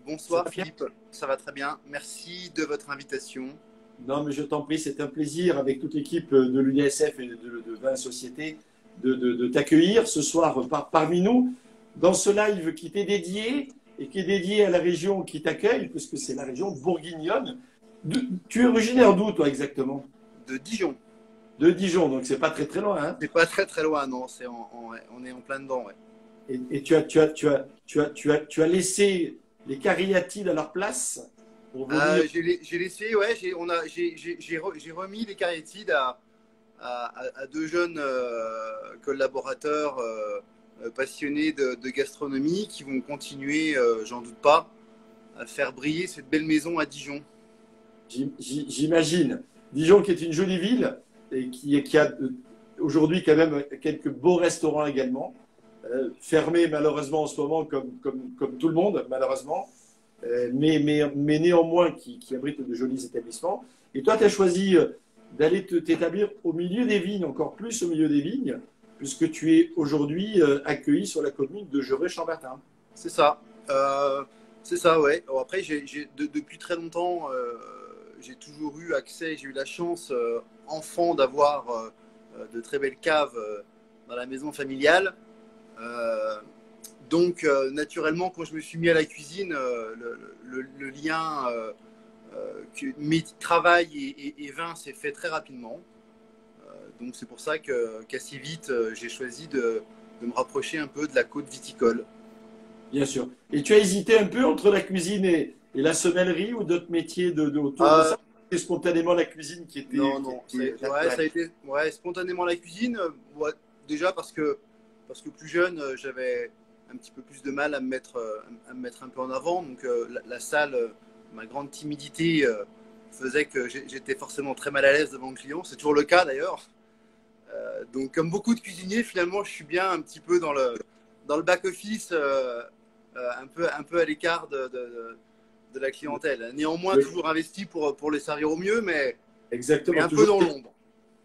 Ça Bonsoir va bien? Philippe, ça va très bien. Merci de votre invitation. Non, mais je t'en prie, c'est un plaisir avec toute l'équipe de l'UNICEF et de 20 sociétés de t'accueillir ce soir parmi nous dans ce live qui t'est dédié et qui est dédié à la région qui t'accueille, puisque c'est la région bourguignonne. Tu es originaire d'où, toi, exactement? De Dijon. De Dijon, donc c'est pas très très loin, hein? C'est pas très très loin, non, ouais, on est en plein dedans. Ouais. Et tu as laissé les cariatides à leur place pour venir. J'ai laissé, ouais, j'ai remis les cariatides à deux jeunes collaborateurs passionnés de gastronomie qui vont continuer, j'en doute pas, à faire briller cette belle maison à Dijon. J'imagine. Dijon qui est une jolie ville et qui a aujourd'hui quand même quelques beaux restaurants également, fermés malheureusement en ce moment comme tout le monde malheureusement, mais néanmoins qui abritent de jolis établissements. Et toi, tu as choisi d'aller t'établir au milieu des vignes, encore plus au milieu des vignes, puisque tu es aujourd'hui accueilli sur la commune de Gevrey-Chambertin. C'est ça. C'est ça, ouais. Bon, après, depuis très longtemps, j'ai toujours eu accès, j'ai eu la chance, enfant, d'avoir de très belles caves dans la maison familiale. Donc, naturellement, quand je me suis mis à la cuisine, le lien travail et vin s'est fait très rapidement. Donc, c'est pour ça qu'assez vite, j'ai choisi de me rapprocher un peu de la côte viticole. Bien sûr. Et tu as hésité un peu entre la cuisine et la semellerie ou d'autres métiers autour de Euh, ça? C'était spontanément la cuisine non, non, qui était ouais, ça a naturelle. été spontanément la cuisine. Ouais, déjà parce que plus jeune, j'avais un petit peu plus de mal à me mettre un peu en avant. Donc la salle, ma grande timidité faisait que j'étais forcément très mal à l'aise devant le client. C'est toujours le cas d'ailleurs. Donc comme beaucoup de cuisiniers, finalement, je suis bien un petit peu dans le back-office, un peu à l'écart de la clientèle. Néanmoins, Oui, toujours investi pour les servir au mieux, mais exactement. un peu Toujours dans l'ombre.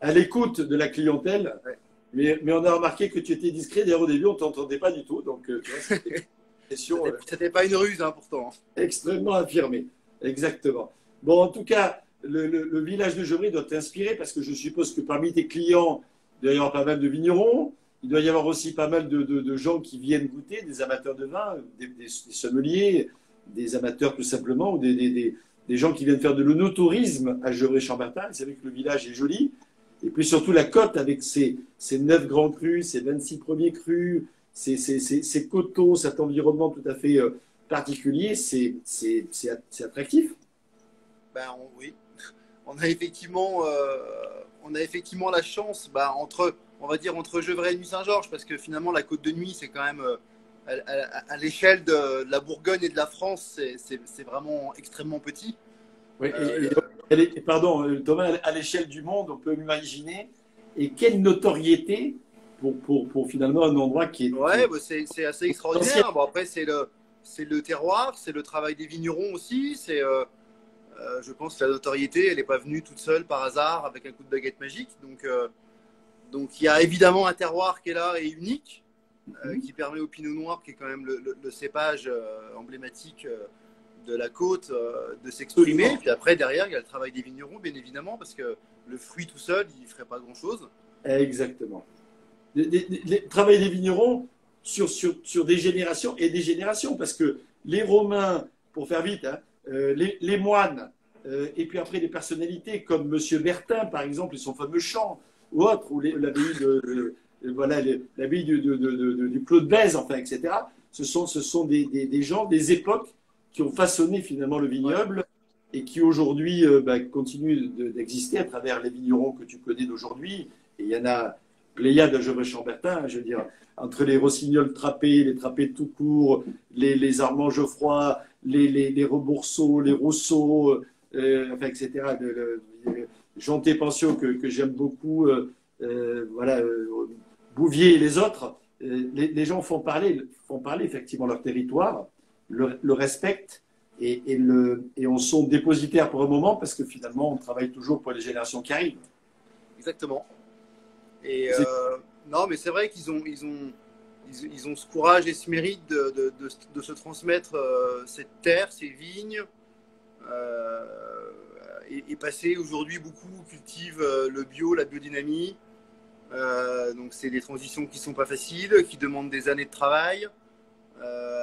à l'écoute de la clientèle. Ouais. Mais on a remarqué que tu étais discret. D'ailleurs, au début, on ne t'entendait pas du tout. Donc, tu vois, c'était une question C'était pas une ruse, hein, pourtant. extrêmement affirmée. Exactement. Bon, en tout cas, le village de Gevrey doit t'inspirer parce que je suppose que parmi tes clients, il doit y avoir pas mal de vignerons. Il doit y avoir aussi pas mal de gens qui viennent goûter, des amateurs de vin, des sommeliers, des amateurs tout simplement, ou des gens qui viennent faire de l'onotourisme à Gevrey-Chambertin. Vous savez que le village est joli. Et puis surtout la côte avec ses 9 grands crus, ses 26 premiers crus, ces coteaux, cet environnement tout à fait particulier, c'est attractif. Oui, on a effectivement la chance, on va dire entre Gevrey et Nuit-Saint-Georges, parce que finalement la Côte de Nuit, c'est quand même à l'échelle de la Bourgogne et de la France, c'est vraiment extrêmement petit. Oui, Euh, pardon, Thomas, à l'échelle du monde, on peut l'imaginer. Et quelle notoriété pour finalement un endroit qui est ouais, c'est assez ancien. extraordinaire. Bon, après, c'est le terroir, c'est le travail des vignerons aussi. Je pense que la notoriété, elle n'est pas venue toute seule par hasard avec un coup de baguette magique. Donc il y a évidemment un terroir qui est là et unique, qui permet au pinot noir, qui est quand même le cépage emblématique de la côte, de s'exprimer. Absolument. Puis après, derrière, il y a le travail des vignerons, bien évidemment, parce que le fruit tout seul, il ne ferait pas grand-chose. Exactement. Travailler des vignerons sur des générations et des générations, parce que les Romains, pour faire vite, hein, les moines, et puis après des personnalités comme Monsieur Bertin, par exemple, et son fameux chant, ou autre, ou l'abbaye voilà, l'abbaye du Clos de Bèze, enfin, etc. Ce sont des gens, des époques qui ont façonné finalement le Ouais. vignoble et qui aujourd'hui continuent d'exister à travers les vignerons que tu connais d'aujourd'hui. Et il y en a pléiade à Gevrey-Chambertin, je veux dire, entre les Rossignols Trappés, les Trappés tout court, les Armand Geoffroy, les Rebourseaux, les Rousseau, enfin, etc. Jean Pensio que j'aime beaucoup, voilà, Bouvier et les autres, les gens font parler effectivement leur territoire, le respectent et en sont dépositaires pour un moment parce que finalement on travaille toujours pour les générations qui arrivent. Exactement. Et C'est non, mais c'est vrai ils ont ce courage et ce mérite de se transmettre cette terre, ces vignes. Et passer aujourd'hui, beaucoup cultivent le bio, la biodynamie. Donc c'est des transitions qui ne sont pas faciles, qui demandent des années de travail,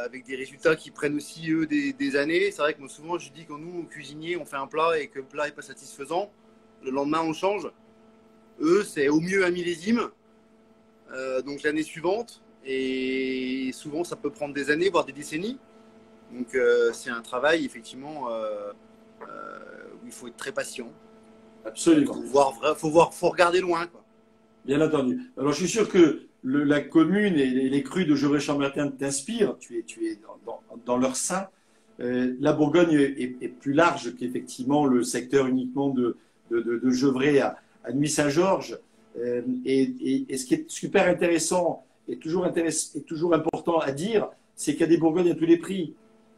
avec des résultats qui prennent aussi, eux, des années. C'est vrai que moi, souvent, je dis, quand nous, cuisiniers, on fait un plat et que le plat n'est pas satisfaisant, le lendemain, on change. Eux, c'est au mieux un millésime, donc l'année suivante. Et souvent, ça peut prendre des années, voire des décennies. Donc c'est un travail, effectivement, où il faut être très patient. Absolument. Faut regarder loin, quoi. Bien entendu. Alors, je suis sûr que la commune et les crus de Gevrey-Chambertin t'inspirent. Tu es dans leur sein. La Bourgogne est plus large qu'effectivement le secteur uniquement de Gevrey à Nuits-Saint-Georges. Et ce qui est super intéressant et toujours important à dire, c'est qu'il y a des Bourgognes à tous les prix.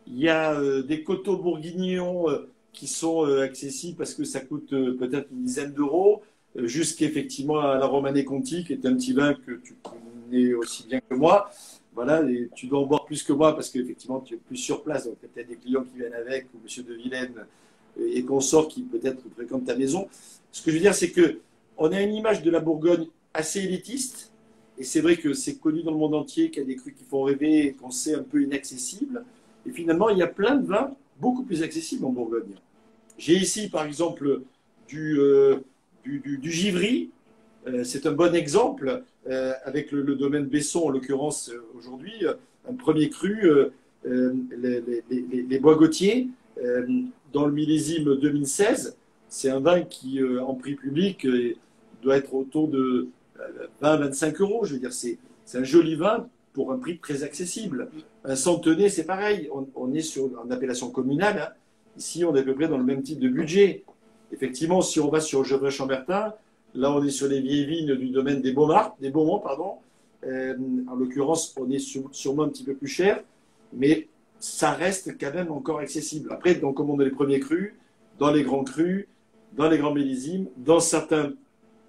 Il y a des coteaux bourguignons qui sont accessibles parce que ça coûte peut-être une dizaine d'euros, jusqu'effectivement à la Romanée Conti, qui est un petit vin que tu connais aussi bien que moi. Voilà, et tu dois en boire plus que moi parce qu'effectivement tu es plus sur place, donc tu as peut-être des clients qui viennent avec, ou Monsieur de Vilaine et consorts qui peut-être fréquentent ta maison. Ce que je veux dire, c'est que on a une image de la Bourgogne assez élitiste, et c'est vrai que c'est connu dans le monde entier qu'il y a des crus qui font rêver et qu'on sait un peu inaccessibles. Et finalement, il y a plein de vins beaucoup plus accessibles en Bourgogne. J'ai ici, par exemple, du Givry. C'est un bon exemple, avec le domaine Besson, en l'occurrence, aujourd'hui, un premier cru, les Bois Gautier, dans le millésime 2016. C'est un vin qui, en prix public, doit être autour de 20-25 euros. Je veux dire, c'est un joli vin pour un prix très accessible. Un centenaire, c'est pareil. On est sur une appellation communale. Hein. Ici, on est à peu près dans le même type de budget. Effectivement, si on va sur Gevrey-Chambertin, là, on est sur les vieilles vignes du domaine des Beaumonts, pardon. En l'occurrence, on est sûrement un petit peu plus cher, mais ça reste quand même encore accessible. Après, on commande les premiers crus, dans les grands crus, dans les grands millésimes,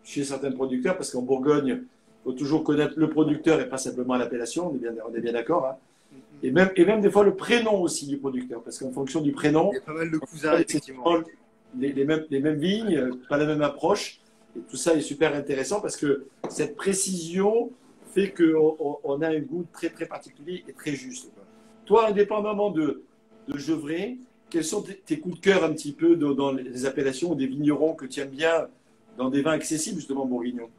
chez certains producteurs, parce qu'en Bourgogne, il faut toujours connaître le producteur et pas simplement l'appellation, on est bien d'accord. Hein. Et même des fois le prénom aussi du producteur, parce qu'en fonction du prénom, il y a pas mal de cousins, effectivement. Les mêmes vignes, pas la même approche. Et tout ça est super intéressant parce que cette précision fait qu'on a un goût très, très particulier et très juste. Toi, indépendamment de Gevrey, quels sont tes coups de cœur un petit peu dans les appellations ou des vignerons que tu aimes bien dans des vins accessibles, justement, bourguignons?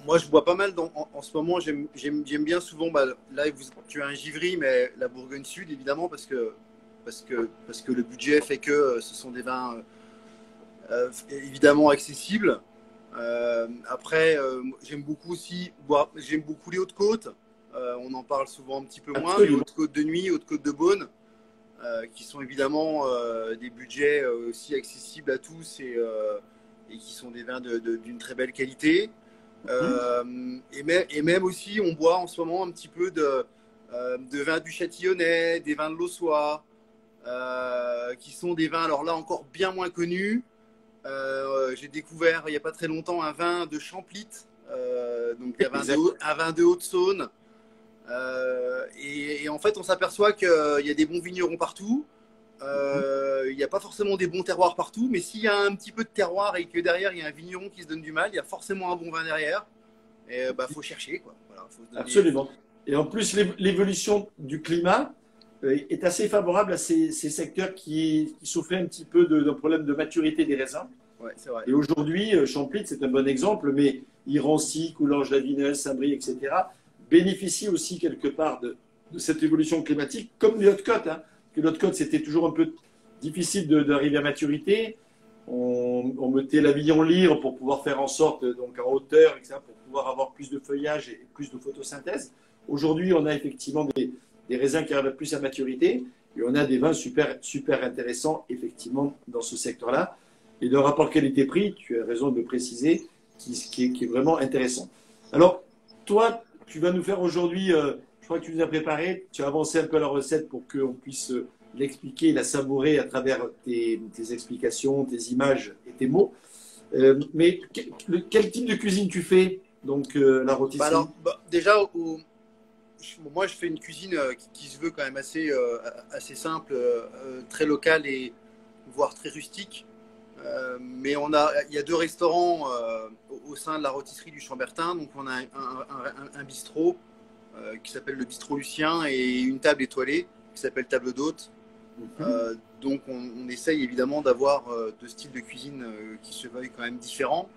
Moi, je bois pas mal en ce moment. J'aime bien souvent. Là, tu as un Givry, mais la Bourgogne Sud, évidemment, parce que le budget fait que ce sont des vins évidemment accessibles. Après, j'aime beaucoup les Hautes-Côtes. On en parle souvent un petit peu moins. Les Hautes-Côtes de Nuit, Hautes-Côtes de Beaune, qui sont évidemment des budgets aussi accessibles à tous et qui sont des vins d'une très belle qualité. Et même aussi, on boit en ce moment un petit peu de vins du Châtillonnais, des vins de l'Aussois, qui sont des vins, alors là, encore bien moins connus. J'ai découvert il n'y a pas très longtemps un vin de Champlit, donc un vin de Haute-Saône. Et en fait, on s'aperçoit qu'il y a des bons vignerons partout. Il n'y a pas forcément des bons terroirs partout, mais s'il y a un petit peu de terroir et que derrière il y a un vigneron qui se donne du mal, il y a forcément un bon vin derrière. Et faut chercher, quoi. Voilà, Absolument. Et en plus, l'évolution du climat est assez favorable à ces secteurs qui souffraient un petit peu d'un problème de maturité des raisins. Ouais, c'est vrai. Et aujourd'hui, Champlit, c'est un bon exemple, mais Irancy, Coulanges-la-Vinelle, Saint-Brie, etc., bénéficient aussi quelque part de cette évolution climatique, comme les Hautes-Côtes. Hein. Que l'Haute-Côte, c'était toujours un peu difficile d'arriver à maturité. On mettait la vie en lyre pour pouvoir faire en sorte, donc en hauteur, etc., pour pouvoir avoir plus de feuillage et plus de photosynthèse. Aujourd'hui, on a effectivement des raisins qui arrivent plus à maturité et on a des vins super, super intéressants, effectivement, dans ce secteur-là. Et le rapport qualité-prix, tu as raison de le préciser, qui est vraiment intéressant. Alors, toi, tu vas nous faire aujourd'hui, je crois que tu nous as préparé, tu as avancé un peu la recette pour qu'on puisse l'expliquer, la savourer à travers tes explications, tes images et tes mots. Mais quel type de cuisine tu fais? donc la rôtisserie? Déjà, moi, je fais une cuisine qui se veut quand même assez simple, très locale et voire très rustique. Mais il y a deux restaurants au sein de la rôtisserie du Chambertin. Donc, on a un bistrot qui s'appelle le bistrot Lucien et une table étoilée qui s'appelle table d'hôte. Donc, on essaye évidemment d'avoir deux styles de cuisine qui se veuillent quand même différents,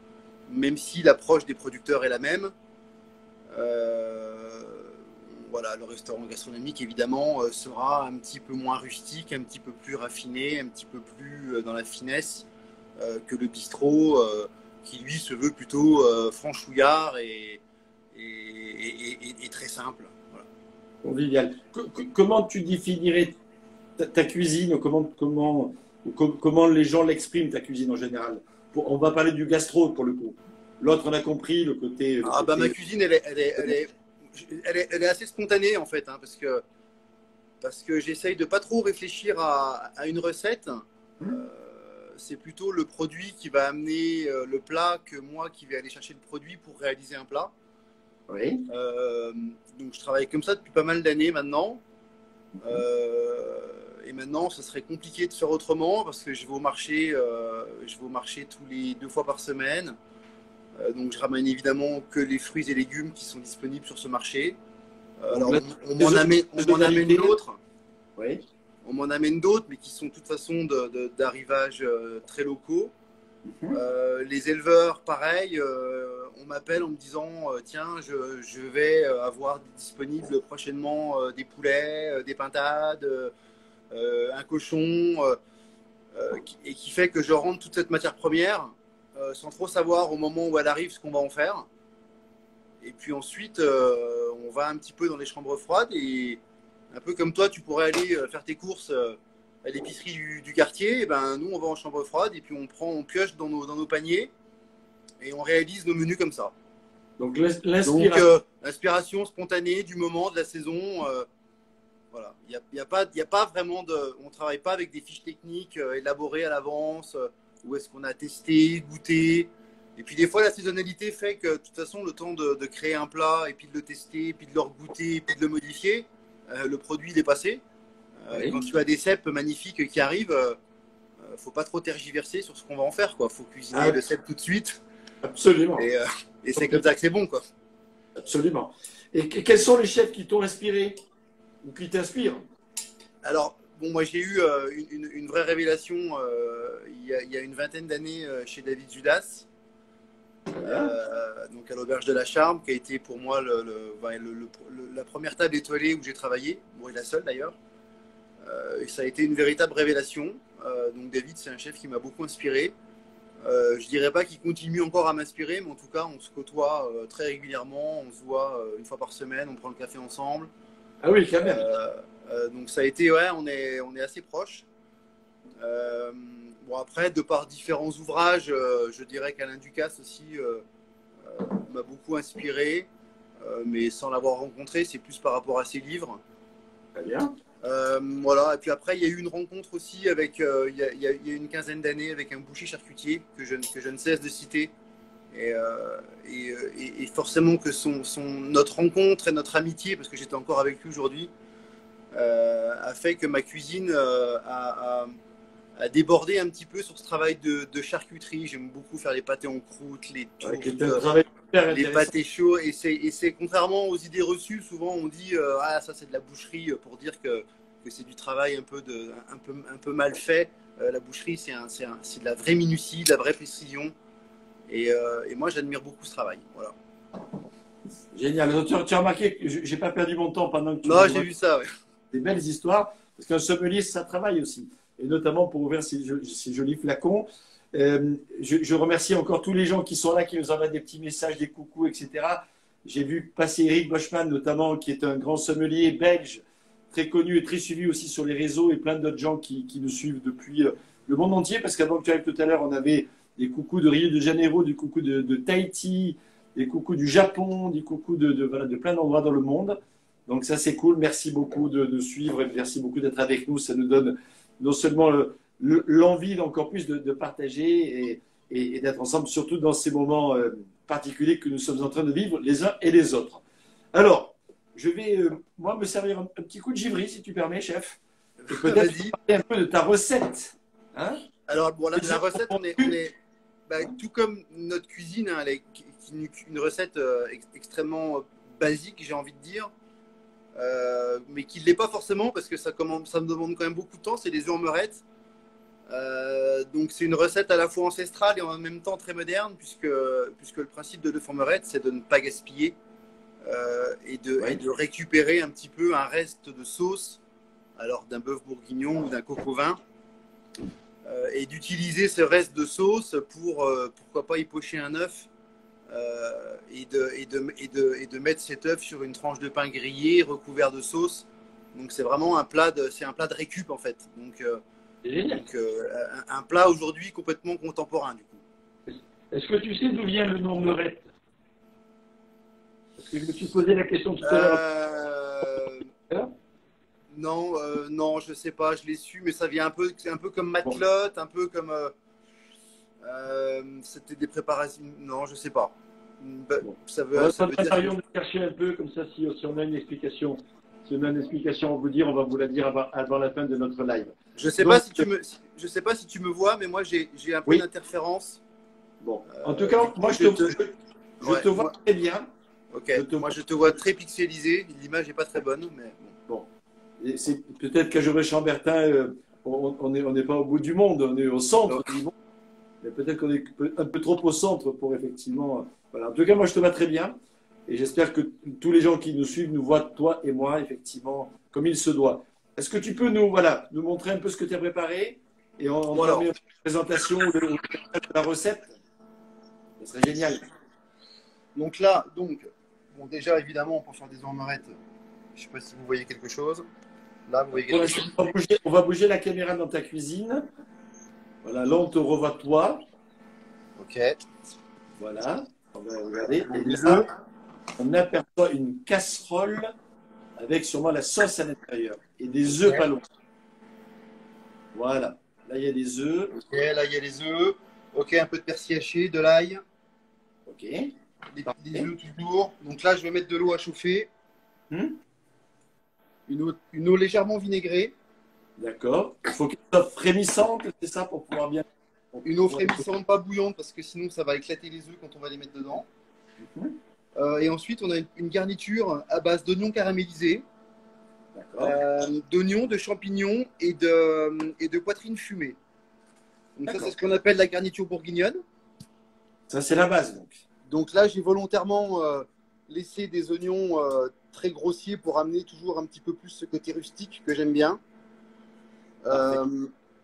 même si l'approche des producteurs est la même. Voilà, le restaurant gastronomique, évidemment, sera un petit peu moins rustique, un petit peu plus raffiné, un petit peu plus dans la finesse que le bistrot, qui lui se veut plutôt franchouillard et très simple. Voilà. Convivial. Comment tu définirais ta cuisine? Comment les gens l'expriment, ta cuisine en général? On va parler du gastro pour le coup. L'autre, on a compris le côté. Ma cuisine, elle est assez spontanée en fait, hein, parce que j'essaye de pas trop réfléchir à une recette. C'est plutôt le produit qui va amener le plat que moi qui vais aller chercher le produit pour réaliser un plat. Oui. Donc je travaille comme ça depuis pas mal d'années maintenant. Et maintenant, ce serait compliqué de faire autrement parce que je vais au marché tous les 2 fois par semaine. Donc je ramène évidemment que les fruits et légumes qui sont disponibles sur ce marché. Alors on m'en amène d'autres. Oui. On m'en amène d'autres, mais qui sont de toute façon d'arrivage très locaux. Les éleveurs, pareil, on m'appelle en me disant tiens, je vais avoir disponible prochainement des poulets, des pintades, un cochon, et qui fait que je rentre toute cette matière première sans trop savoir au moment où elle arrive ce qu'on va en faire. Et puis ensuite, on va un petit peu dans les chambres froides et un peu comme toi, tu pourrais aller faire tes courses à l'épicerie du quartier. Et ben, nous, on va en chambre froide et puis on pioche dans nos paniers et on réalise nos menus comme ça. Donc l'inspiration spontanée du moment, de la saison. Voilà. Il y a pas vraiment on travaille pas avec des fiches techniques élaborées à l'avance où est-ce qu'on a testé, goûté. Et puis des fois, la saisonnalité fait que de toute façon, le temps de créer un plat et puis de le tester, et puis de le goûter, et puis de le modifier, le produit il est passé. Oui. Quand tu as des cèpes magnifiques qui arrivent, faut pas trop tergiverser sur ce qu'on va en faire. Il faut cuisiner le cèpe tout de suite. Absolument. Et c'est comme ça que c'est bon, quoi. Absolument. Et quels sont les chefs qui t'ont inspiré ou qui t'inspirent? Alors, bon, moi j'ai eu une vraie révélation il y a une vingtaine d'années chez David Judas. Donc à l'Auberge de la Charme, qui a été pour moi la première table étoilée où j'ai travaillé, bon, et la seule d'ailleurs. Et ça a été une véritable révélation. Donc David, c'est un chef qui m'a beaucoup inspiré. Je dirais pas qu'il continue encore à m'inspirer, mais en tout cas, on se côtoie très régulièrement. On se voit une fois par semaine, on prend le café ensemble. Ah oui, quand même. Donc ça a été, ouais, on est assez proches. Bon, après, de par différents ouvrages, je dirais qu'Alain Ducasse aussi m'a beaucoup inspiré, mais sans l'avoir rencontré, c'est plus par rapport à ses livres. Très bien. Voilà. Et puis après, il y a eu une rencontre aussi avec, il y a une quinzaine d'années avec un boucher charcutier que je ne cesse de citer. Et forcément que notre rencontre et notre amitié, parce que j'étais encore avec lui aujourd'hui, a fait que ma cuisine a débordé un petit peu sur ce travail de charcuterie. J'aime beaucoup faire les pâtés en croûte, les tourtes, les pâtés chauds. Et c'est contrairement aux idées reçues, souvent on dit ah, ça c'est de la boucherie pour dire que c'est du travail un peu mal fait. La boucherie, c'est de la vraie minutie, de la vraie précision. Et moi, j'admire beaucoup ce travail. Voilà. Génial. Tu as remarqué que je n'ai pas perdu mon temps pendant que tu... Non, j'ai vu ça, ouais. Des belles histoires, parce qu'un sommelier, ça travaille aussi. Et notamment pour ouvrir ces jolis flacons. Je remercie encore tous les gens qui sont là, qui nous envoient des petits messages, des coucous, etc. J'ai vu passer Eric Boschman, notamment, qui est un grand sommelier belge, très connu et très suivi aussi sur les réseaux, et plein d'autres gens qui nous suivent depuis le monde entier, parce qu'avant que tu arrives tout à l'heure, on avait des coucous de Rio de Janeiro, des coucous de Tahiti, des coucous du Japon, des coucous de plein d'endroits dans le monde. Donc ça, c'est cool. Merci beaucoup de suivre et merci beaucoup d'être avec nous. Ça nous donne non seulement l'envie encore plus de partager et d'être ensemble, surtout dans ces moments particulier que nous sommes en train de vivre les uns et les autres. Alors, je vais, moi, me servir un petit coup de givry, si tu permets, chef. Et peut-être parler un peu de ta recette. Hein? Alors, bon, la recette, tout comme notre cuisine, hein, elle est une recette extrêmement basique, j'ai envie de dire, mais qui ne l'est pas forcément parce que ça me demande quand même beaucoup de temps. C'est les œufs en meurette. Donc, c'est une recette à la fois ancestrale et en même temps très moderne, puisque le principe de l'œuf en meurette, c'est de ne pas gaspiller et de récupérer un petit peu un reste de sauce, alors d'un bœuf bourguignon ou d'un coq au vin. Et d'utiliser ce reste de sauce pour, pourquoi pas, y pocher un œuf et de mettre cet œuf sur une tranche de pain grillé recouvert de sauce. Donc c'est vraiment un plat de récup en fait. Donc un plat aujourd'hui complètement contemporain du coup. Est-ce que tu sais d'où vient le nom meurette? Parce que je me suis posé la question tout à l'heure. Non, je sais pas, je l'ai su, mais ça vient c'est un peu comme matelote, un peu comme c'était des préparations. Non, je sais pas. Ça veut dire de chercher un peu comme ça si on a une explication. Si on a une explication à vous dire, on va vous la dire avant la fin de notre live. Je sais pas si tu me vois, mais moi j'ai un peu d'interférence. Bon, en tout cas, moi je te vois très bien. Ok. Moi je te vois très pixelisé. L'image n'est pas très bonne, mais bon. C'est peut-être qu'à Gevrey-Chambertin, on n'est pas au bout du monde, on est au centre du monde. Mais peut-être qu'on est un peu trop au centre pour effectivement. Voilà. En tout cas, moi, je te vois très bien. Et j'espère que tous les gens qui nous suivent nous voient, toi et moi, effectivement, comme il se doit. Est-ce que tu peux nous montrer un peu ce que tu as préparé? Et on va faire une présentation de la recette. Ce serait génial. Donc là, déjà, évidemment, pour faire des œufs en meurette, je ne sais pas si vous voyez quelque chose. Là, vous voyez quelque chose. On va bouger la caméra dans ta cuisine. Voilà, là, on te revoit toi. Ok. Voilà, on va regarder. Et là, on aperçoit une casserole avec sûrement la sauce à l'intérieur et des œufs pas loin. Voilà, là, il y a des œufs. Ok, là, il y a les œufs. Ok, un peu de persil haché, de l'ail. Ok. Les œufs toujours. Donc là, je vais mettre de l'eau à chauffer. Une eau légèrement vinaigrée. D'accord. Il faut qu'elle soit frémissante, c'est ça, pour pouvoir bien. Une eau frémissante, pas bouillante, parce que sinon ça va éclater les œufs quand on va les mettre dedans. Et ensuite, on a une garniture à base d'oignons caramélisés, d'oignons, de champignons et de poitrine fumée. Donc ça, c'est ce qu'on appelle la garniture bourguignonne. Ça, c'est la base, donc. Donc là, j'ai volontairement laissé des oignons très grossiers pour amener toujours un petit peu plus ce côté rustique que j'aime bien.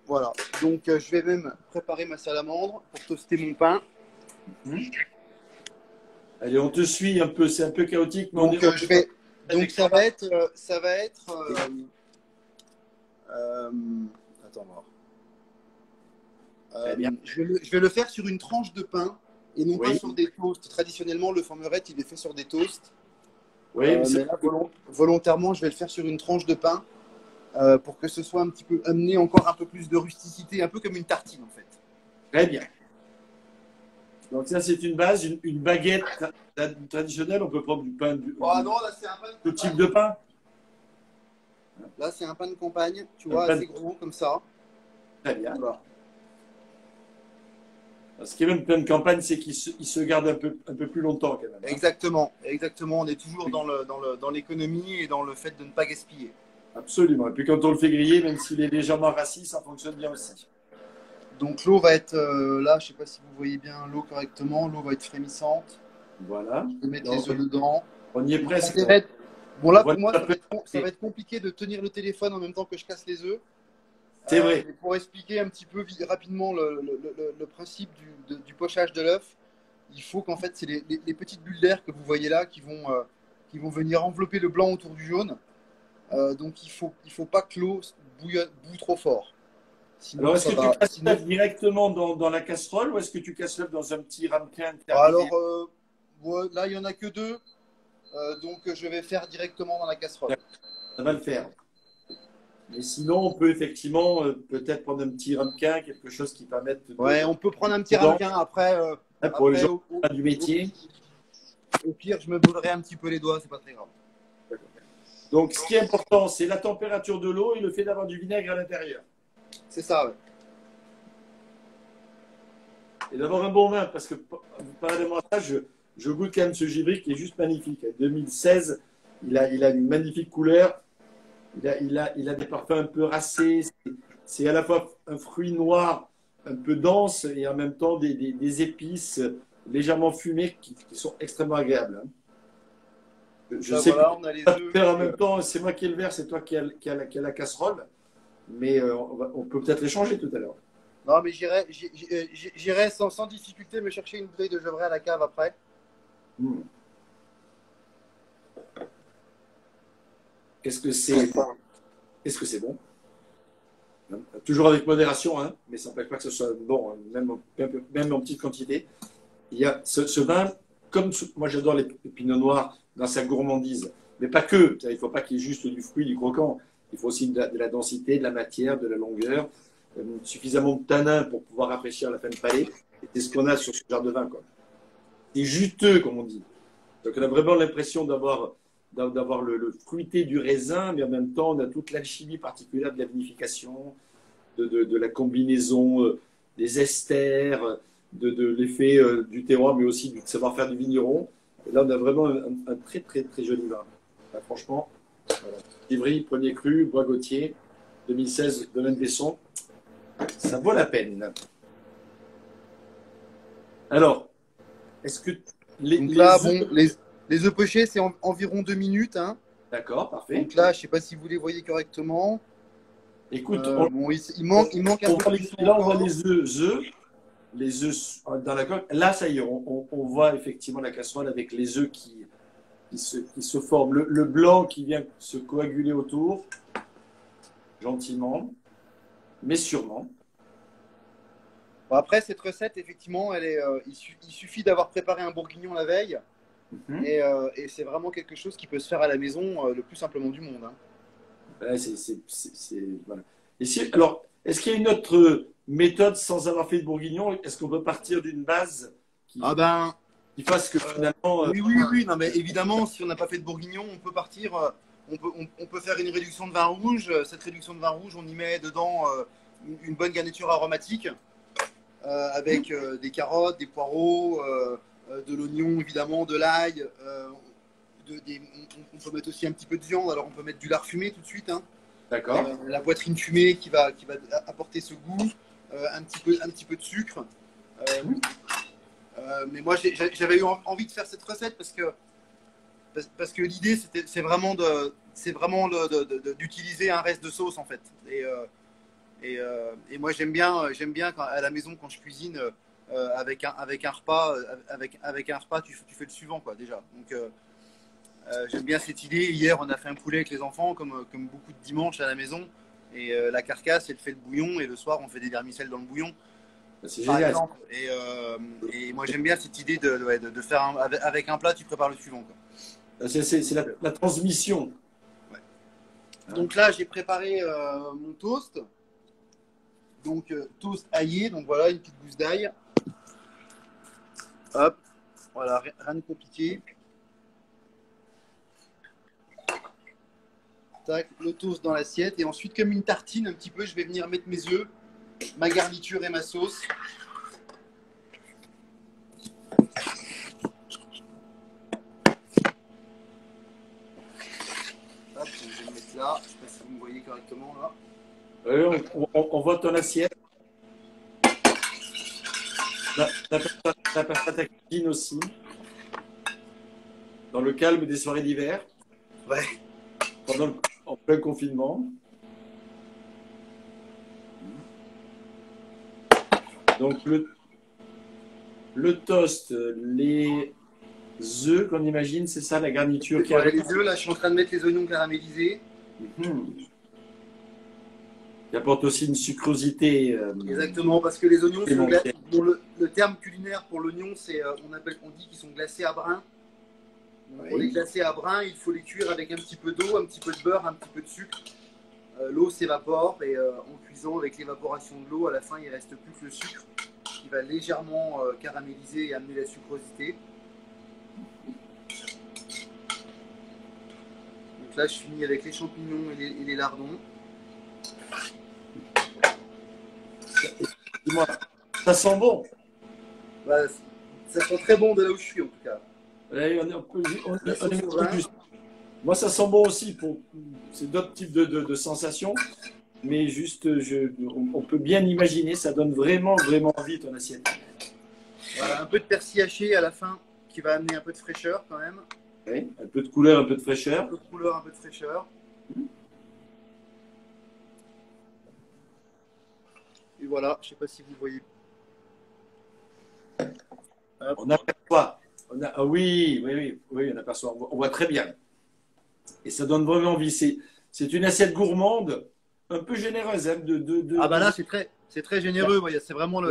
Voilà, donc je vais même préparer ma salamandre pour toaster mon pain. Allez, on te suit un peu, c'est un peu chaotique. Mais donc ça va être attends voir. Je vais le faire sur une tranche de pain et non pas sur des toasts. Traditionnellement, le formerette, il est fait sur des toasts. Oui, mais là, volontairement, je vais le faire sur une tranche de pain. Pour que ce soit un petit peu amené encore un peu plus de rusticité, un peu comme une tartine en fait. Très bien. Donc ça c'est une base, une baguette traditionnelle. On peut prendre du pain. Non, là c'est un pain de campagne. Type de pain. Là c'est un pain de campagne, tu vois, assez gros comme ça. Très bien. Voilà. Ce qui est même pain de campagne, c'est qu'il se garde un peu plus longtemps quand même. Exactement. On est toujours dans l'économie et dans le fait de ne pas gaspiller. Absolument. Et puis quand on le fait griller, même s'il est légèrement rassis, ça fonctionne bien aussi. Donc l'eau va être là, je ne sais pas si vous voyez bien l'eau correctement, l'eau va être frémissante. Voilà. Je vais mettre les œufs dedans. On y est presque. Bon là pour moi, ça va être compliqué de tenir le téléphone en même temps que je casse les œufs. C'est vrai. Pour expliquer un petit peu rapidement le principe du pochage de l'œuf, il faut qu'en fait c'est les petites bulles d'air que vous voyez là qui vont venir envelopper le blanc autour du jaune. Donc il faut pas que l'eau boue trop fort. Sinon, alors est-ce que tu casses l'œuf directement dans la casserole ou est-ce que tu casses l'œuf dans un petit ramequin? Alors là il y en a que deux, donc je vais faire directement dans la casserole. Ça va le faire. Mais sinon, on peut effectivement peut-être prendre un petit ramequin, quelque chose qui permette de… Ouais, on peut prendre un petit dedans, ramequin après. pour les Après, gens qui font pas du métier. au pire, je me brûlerai un petit peu les doigts, c'est pas très grave. Donc, ce qui est important, c'est la température de l'eau et le fait d'avoir du vinaigre à l'intérieur. C'est ça, ouais. Et d'avoir un bon vin, parce que parallèlement à ça, je goûte quand même ce Givry qui est juste magnifique. 2016, il a une magnifique couleur. Il a des parfums un peu racés. C'est à la fois un fruit noir un peu dense et en même temps des épices légèrement fumées qui sont extrêmement agréables. Je sais Voilà, on a les pas œufs. faire en même temps, c'est moi qui ai le verre, c'est toi qui a la casserole. Mais on peut peut-être échanger tout à l'heure. Non, mais j'irai sans difficulté me chercher une bouteille de Gevrey à la cave après. Hmm. Est-ce que c'est bon? Toujours avec modération, hein, mais ça n'empêche pas que ce soit bon, hein, même en petite quantité. Il y a ce vin, comme moi j'adore les pinots noirs dans sa gourmandise, mais pas que. Il ne faut pas qu'il y ait juste du fruit, du croquant. Il faut aussi de la densité, de la matière, de la longueur, suffisamment de tanin pour pouvoir rafraîchir la fin de palais. Et c'est ce qu'on a sur ce genre de vin, quoi. C'est juteux, comme on dit. Donc on a vraiment l'impression d'avoir le fruité du raisin, mais en même temps, on a toute l'alchimie particulière de la vinification, de la combinaison des esters, de l'effet du terroir, mais aussi du savoir-faire du vigneron. Et là, on a vraiment un très, très, très joli vin. Là, franchement, voilà. Ivry, premier cru, Bois-Gauthier, 2016, Domaine Besson. Ça vaut la peine. Alors, est-ce que Donc là, bon, les œufs pochés, c'est environ 2 minutes. Hein. D'accord, parfait. Donc là, je ne sais pas si vous les voyez correctement. Écoute, bon, il manque un peu de cuisson là, on voit encore. les œufs dans la coque. Là, ça y est, on voit effectivement la casserole avec les œufs qui se forment. Le blanc qui vient se coaguler autour, gentiment, mais sûrement. Bon, après, cette recette, effectivement, il suffit d'avoir préparé un bourguignon la veille. Et c'est vraiment quelque chose qui peut se faire à la maison le plus simplement du monde. Hein. Ouais, voilà. Alors, est-ce qu'il y a une autre méthode sans avoir fait de bourguignon? Est-ce qu'on peut partir d'une base qui fasse que finalement… Oui. Non, mais évidemment, si on n'a pas fait de bourguignon, on peut partir. On peut faire une réduction de vin rouge. Cette réduction de vin rouge, on y met dedans une bonne garniture aromatique avec des carottes, des poireaux, de l'oignon, évidemment, de l'ail. On peut mettre aussi un petit peu de viande. Alors, on peut mettre du lard fumé tout de suite. Hein. D'accord. La poitrine fumée qui va apporter ce goût. Un petit peu de sucre. Mais moi, j'avais eu envie de faire cette recette parce que l'idée, c'est vraiment d'utiliser un reste de sauce, en fait. Et moi, j'aime bien à la maison, quand je cuisine, avec un repas, tu fais le suivant, quoi, déjà. Donc, j'aime bien cette idée. Hier, on a fait un poulet avec les enfants, comme beaucoup de dimanches à la maison. Et la carcasse, elle fait le bouillon. Et le soir, on fait des vermicelles dans le bouillon. C'est génial. Et moi, j'aime bien cette idée de faire avec un plat, tu prépares le suivant, quoi. C'est la transmission. Ouais. Donc là, j'ai préparé mon toast. Donc, toast aillé. Donc voilà, une petite gousse d'ail. Hop. Voilà, rien de compliqué. Tac, le toast dans l'assiette. Et ensuite, comme une tartine, un petit peu, je vais venir mettre mes œufs, ma garniture et ma sauce. Hop, je vais le mettre là. Je ne sais pas si vous me voyez correctement là. Oui, on voit ton assiette. T'as pas ta cuisine aussi. Dans le calme des soirées d'hiver. Ouais. En plein confinement. Donc le toast, les œufs qu'on imagine, c'est ça la garniture qui arrive. Les œufs, là je suis en train de mettre les oignons caramélisés. Qui apporte aussi une sucrosité. Exactement, parce que les oignons sont le terme culinaire pour l'oignon, c'est on dit qu'ils sont glacés à brun. Donc, pour les glacer à brun, il faut les cuire avec un petit peu d'eau, un petit peu de beurre, un petit peu de sucre. l'eau s'évapore et en cuisant avec l'évaporation de l'eau, à la fin, il ne reste plus que le sucre qui va légèrement caraméliser et amener la sucrosité. Donc là, je finis avec les champignons et les lardons. Dis-moi, ça sent bon. Bah, ça sent très bon de là où je suis en tout cas. Ouais, on est un peu juste. Moi, ça sent bon aussi. C'est d'autres types de sensations. Mais juste, on peut bien imaginer, ça donne vraiment, vraiment envie ton assiette. Voilà, un peu de persil haché à la fin qui va amener un peu de fraîcheur quand même. Oui, un peu de couleur, un peu de fraîcheur. Un peu de couleur, un peu de fraîcheur. Et voilà, je ne sais pas si vous voyez. On aperçoit. Ah oui, on aperçoit. On voit très bien. Et ça donne vraiment envie. C'est une assiette gourmande, un peu généreuse. Hein, Ah bah là, c'est très généreux. C'est vraiment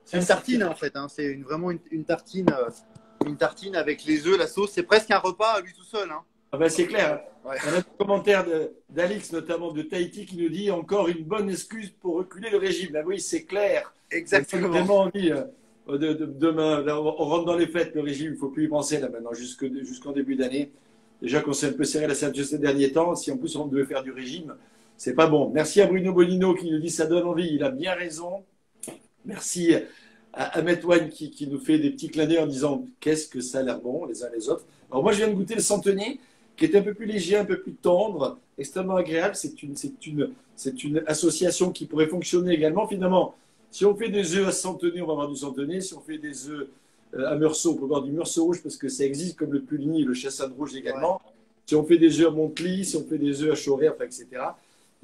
c'est une tartine en fait. Hein. C'est vraiment une tartine avec les œufs, la sauce. C'est presque un repas à lui tout seul. Hein. Ah ben c'est clair. Ouais. On a un commentaire d'Alix, notamment de Tahiti, qui nous dit encore une bonne excuse pour reculer le régime. Ben oui, c'est clair. Exactement. Ça donne vraiment envie. Demain, là, on rentre dans les fêtes, le régime, il ne faut plus y penser là maintenant, jusqu'en début d'année. Déjà qu'on s'est un peu serré la ceinture ces derniers temps, si en plus on devait faire du régime, c'est pas bon. Merci à Bruno Bolino qui nous dit ça donne envie, il a bien raison. Merci à Ahmed Ouane qui nous fait des petits clins d'œil en disant qu'est-ce que ça a l'air bon les uns les autres. Alors moi je viens de goûter le centenier qui est un peu plus léger, un peu plus tendre, extrêmement agréable. C'est une association qui pourrait fonctionner également. Finalement, si on fait des œufs à centenier, on va avoir du centenier. Si on fait des œufs à meursault, on peut avoir du meursault rouge parce que ça existe comme le puligny et le chassagne rouge également. Ouais. Si on fait des œufs à Montely, si on fait des œufs à Chauray, enfin, etc.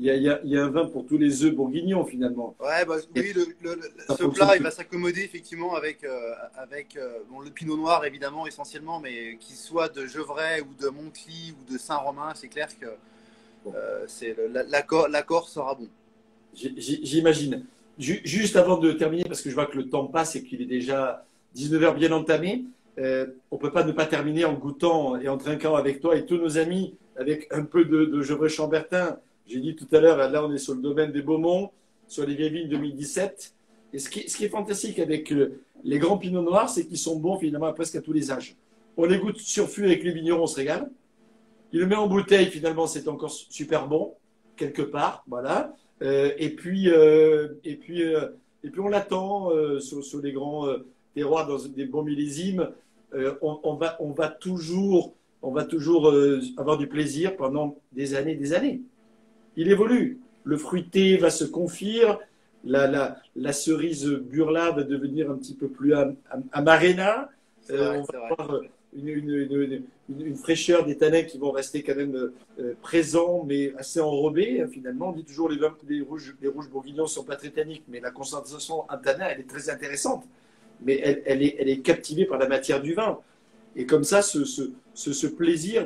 Il y a un vin pour tous les œufs bourguignons finalement. Ouais, bah, oui, ce plat il va s'accommoder effectivement avec bon, le pinot noir évidemment essentiellement, mais qu'il soit de Gevrey ou de Montely ou de Saint-Romain, c'est clair que l'accord sera bon. J'imagine. Juste avant de terminer, parce que je vois que le temps passe et qu'il est déjà 19h bien entamé, on ne peut pas ne pas terminer en goûtant et en trinquant avec toi et tous nos amis avec un peu de Gevrey-Chambertin. J'ai dit tout à l'heure, là on est sur le domaine des Beaumont, sur les vieilles vignes 2017. Et ce qui est fantastique avec les grands pinots noirs, c'est qu'ils sont bons finalement presque à tous les âges. On les goûte surfus avec les vignerons, on se régale. Il le met en bouteille, finalement c'est encore super bon, quelque part, voilà. Et puis on l'attend sur les grands terroirs dans des bons millésimes. On va toujours avoir du plaisir pendant des années et des années. Il évolue. Le fruité va se confire. La cerise burla va devenir un petit peu plus amarena. On va avoir une fraîcheur des tanins qui vont rester quand même présents, mais assez enrobés. Finalement, on dit toujours les rouges bourguignons ne sont pas très tanniques, mais la concentration en tanin, elle est très intéressante. Mais elle est captivée par la matière du vin. Et comme ça, ce plaisir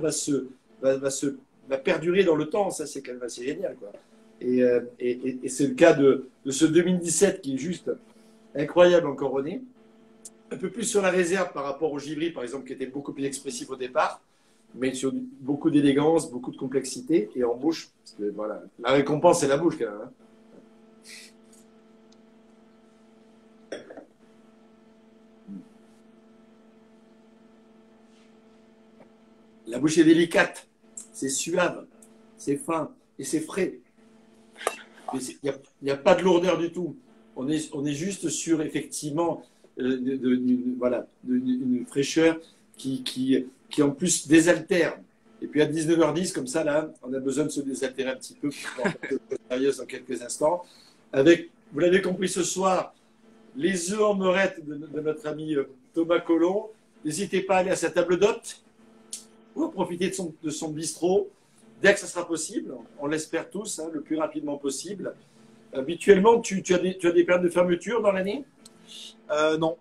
va perdurer dans le temps. Ça, c'est quand même assez génial, quoi. Et c'est le cas de ce 2017 qui est juste incroyable en Coronée. Un peu plus sur la réserve par rapport au Givry, par exemple, qui était beaucoup plus expressif au départ, mais sur beaucoup d'élégance, beaucoup de complexité, et en bouche, parce que voilà, la récompense, c'est la bouche quand même. Hein. La bouche est délicate, c'est suave, c'est fin et c'est frais. Il n'y a pas de lourdeur du tout. On est juste sur, effectivement, une fraîcheur qui en plus désaltère. Et puis à 19h10, comme ça, là, on a besoin de se désaltérer un petit peu pour faire quelque chose de sérieux dans quelques instants. Avec, vous l'avez compris ce soir, les œufs en meurette de notre ami Thomas Collomb. N'hésitez pas à aller à sa table d'hôte ou à profiter de son bistrot dès que ça sera possible. On l'espère tous, hein, le plus rapidement possible. Habituellement, tu as des périodes de fermeture dans l'année ? Non.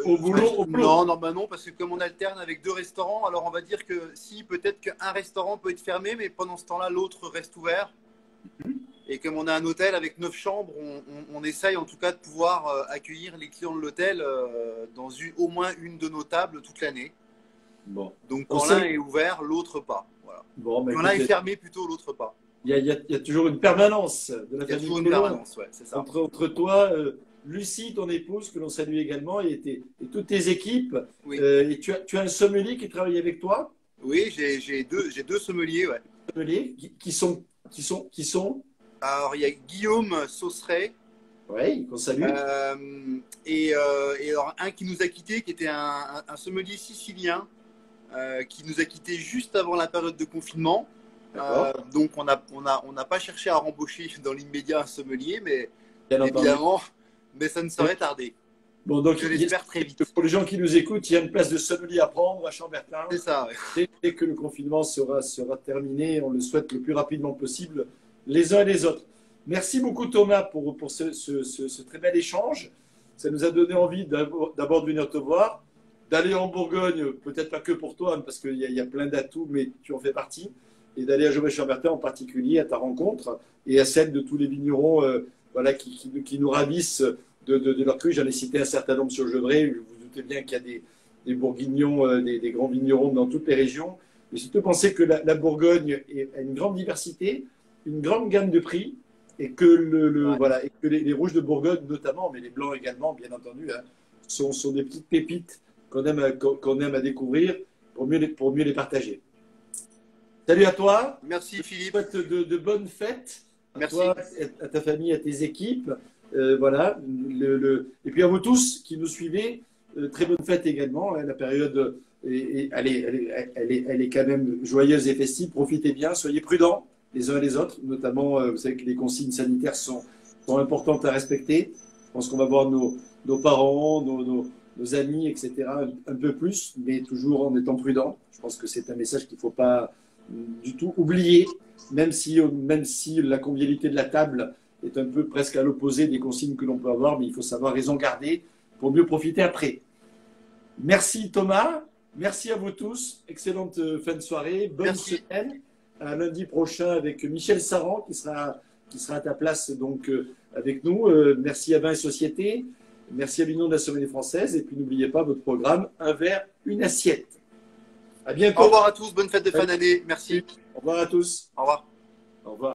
Au boulot Non, parce que comme on alterne avec 2 restaurants, alors on va dire que si, peut-être qu'un restaurant peut être fermé, mais pendant ce temps-là, l'autre reste ouvert. Et comme on a un hôtel avec 9 chambres, on essaye en tout cas de pouvoir accueillir les clients de l'hôtel au moins une de nos tables toute l'année. Bon. Donc quand l'un est ouvert, l'autre pas. Voilà. Bon, L'un est fermé plutôt, l'autre pas. Il y a toujours une permanence de la famille. Il y a toujours une permanence, ouais, c'est ça. Entre toi, Lucie, ton épouse, que l'on salue également, et toutes tes équipes. Oui. Et tu as un sommelier qui travaille avec toi? Oui, j'ai deux sommeliers, ouais. Sommeliers qui sont. Alors, il y a Guillaume Sausseret. Oui, qu'on salue. Et alors, un qui nous a quittés, qui était un sommelier sicilien, qui nous a quittés juste avant la période de confinement. Donc, on n'a pas cherché à rembaucher dans l'immédiat un sommelier, mais évidemment, mais ça ne saurait tarder. Bon, donc, je l'espère très vite. Pour les gens qui nous écoutent, il y a une place de sommelier à prendre à Chambertin. C'est ça, ouais. Dès que le confinement sera terminé, on le souhaite le plus rapidement possible, les uns et les autres. Merci beaucoup Thomas pour ce très bel échange. Ça nous a donné envie d'abord de venir te voir, d'aller en Bourgogne, peut-être pas que pour toi, hein, parce qu'il y a plein d'atouts, mais tu en fais partie, et d'aller à Gevrey-Chambertin en particulier, à ta rencontre, et à celle de tous les vignerons voilà, qui nous ravissent de leur cru. J'en ai cité un certain nombre sur Gevrey. Vous vous doutez bien qu'il y a des bourguignons, des grands vignerons dans toutes les régions. Mais si tu pensais que la Bourgogne a une grande diversité, une grande gamme de prix, et que, voilà, et que les rouges de Bourgogne notamment, mais les blancs également, bien entendu, hein, sont des petites pépites qu'on aime à découvrir pour mieux les partager. Salut à toi. Merci Philippe. Je te souhaite de bonnes fêtes. Merci. À toi, à ta famille, à tes équipes. Voilà. Et puis à vous tous qui nous suivez, très bonne fête également. Hein, la période, elle est quand même joyeuse et festive. Profitez bien, soyez prudents les uns et les autres. Notamment, vous savez que les consignes sanitaires sont importantes à respecter. Je pense qu'on va voir nos parents, nos amis, etc. un peu plus, mais toujours en étant prudents. Je pense que c'est un message qu'il ne faut pas du tout oublier, même si la convivialité de la table est un peu presque à l'opposé des consignes que l'on peut avoir, mais il faut savoir raison garder pour mieux profiter après. Merci Thomas, merci à vous tous, excellente fin de soirée, bonne semaine, à lundi prochain avec Michel Saran qui sera à ta place donc avec nous. Merci à Vin et Société, merci à l'Union de la Sommelier française, et puis n'oubliez pas votre programme Un verre, une assiette. À bientôt. Au revoir à tous, bonne fête de fin d'année, merci. Au revoir à tous. Au revoir. Au revoir.